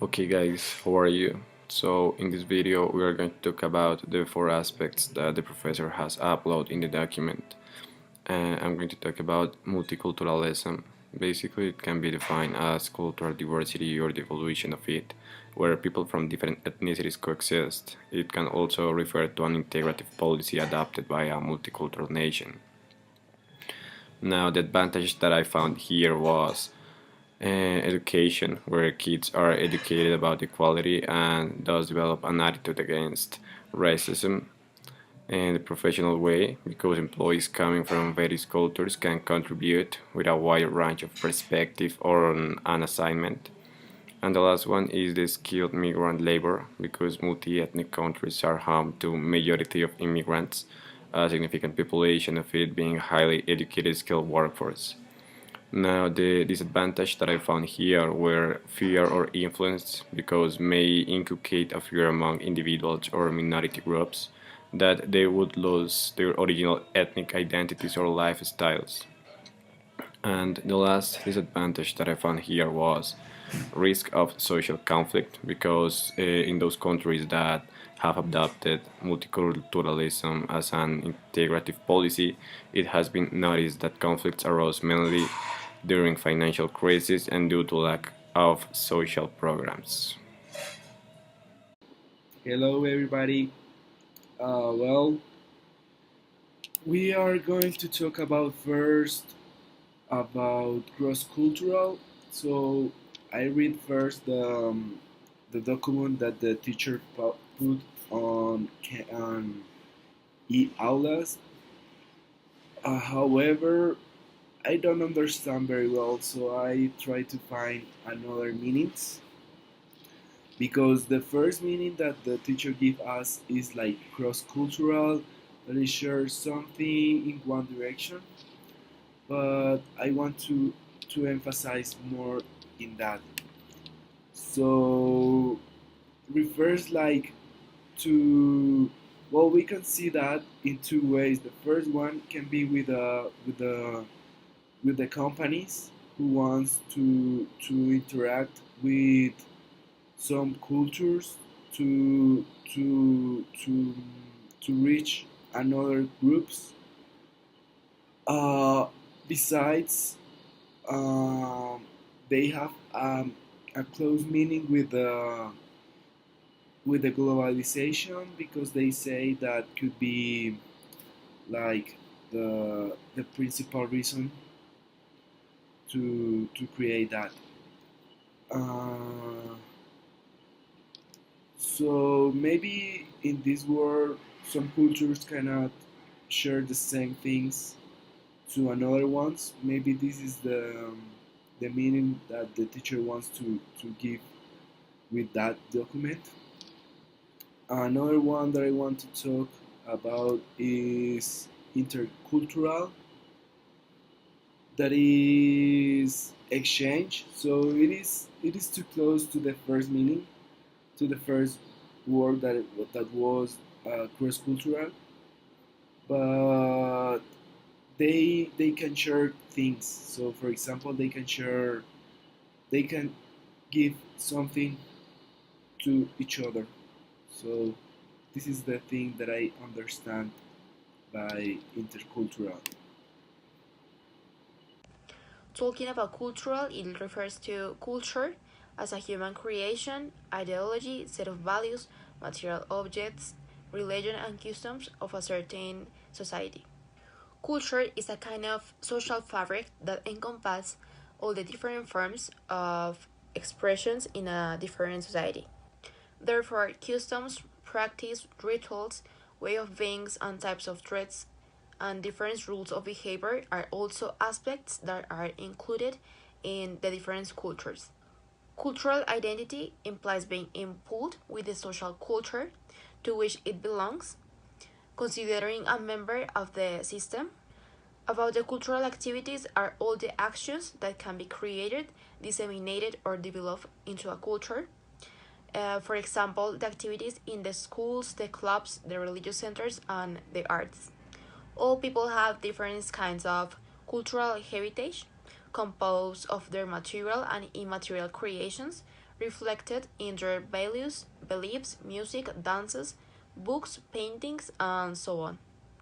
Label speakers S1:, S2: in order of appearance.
S1: Okay guys, how are you? So in this video we are going to talk about the four aspects that the professor has uploaded in the document. I'm going to talk about multiculturalism. Basically it can be defined as cultural diversity or the evolution of it, where people from different ethnicities coexist. It can also refer to an integrative policy adopted by a multicultural nation. Now the advantage that I found here was education, where kids are educated about equality and thus develop an attitude against racism in a professional way, because employees coming from various cultures can contribute with a wide range of perspective on an assignment. And the last one is the skilled migrant labor, because multi-ethnic countries are home to majority of immigrants, a significant population of it being highly educated skilled workforce. Now, the disadvantage that I found here were fear or influence, because may inculcate a fear among individuals or minority groups that they would lose their original ethnic identities or lifestyles. And the last disadvantage that I found here was risk of social conflict, because in those countries that have adopted multiculturalism as an integrative policy, it has been noticed that conflicts arose mainly during financial crisis and due to lack of social programs.
S2: Hello, everybody. Well, we are going to talk about first about cross cultural. So I read first the document that the teacher put on e-aulas. However, I don't understand very well, so I try to find another meanings because the first meaning that the teacher give us is like cross cultural, that is share something in one direction, but I want to emphasize more in that. So refers like to, well, we can see that in two ways. The first one can be with the companies who wants to interact with some cultures to reach another groups. Uh, Besides, um, they have a close meaning with the globalization because they say that could be like the principal reason to create that. Uh, so maybe in this world, some cultures cannot share the same things to another ones. Maybe this is the meaning that the teacher wants to give with that document. Another one that I want to talk about is intercultural, that is exchange. So it is too close to the first meaning, to the first word that was cross cultural, but they can share things. So for example, they can give something to each other. So this is the thing that I understand by intercultural.
S3: Talking about cultural, it refers to culture as a human creation, ideology, set of values, material objects, religion, and customs of a certain society. Culture is a kind of social fabric that encompasses all the different forms of expressions in a different society. Therefore, customs, practice, rituals, way of beings, and types of traits and different rules of behavior are also aspects that are included in the different cultures. Cultural identity implies being imbued with the social culture to which it belongs, considering a member of the system. About the cultural activities are all the actions that can be created, disseminated, or developed into a culture. For example, the activities in the schools, the clubs, the religious centers, and the arts. All people have different kinds of cultural heritage composed of their material and immaterial creations reflected in their values, beliefs, music, dances, books, paintings, and so on.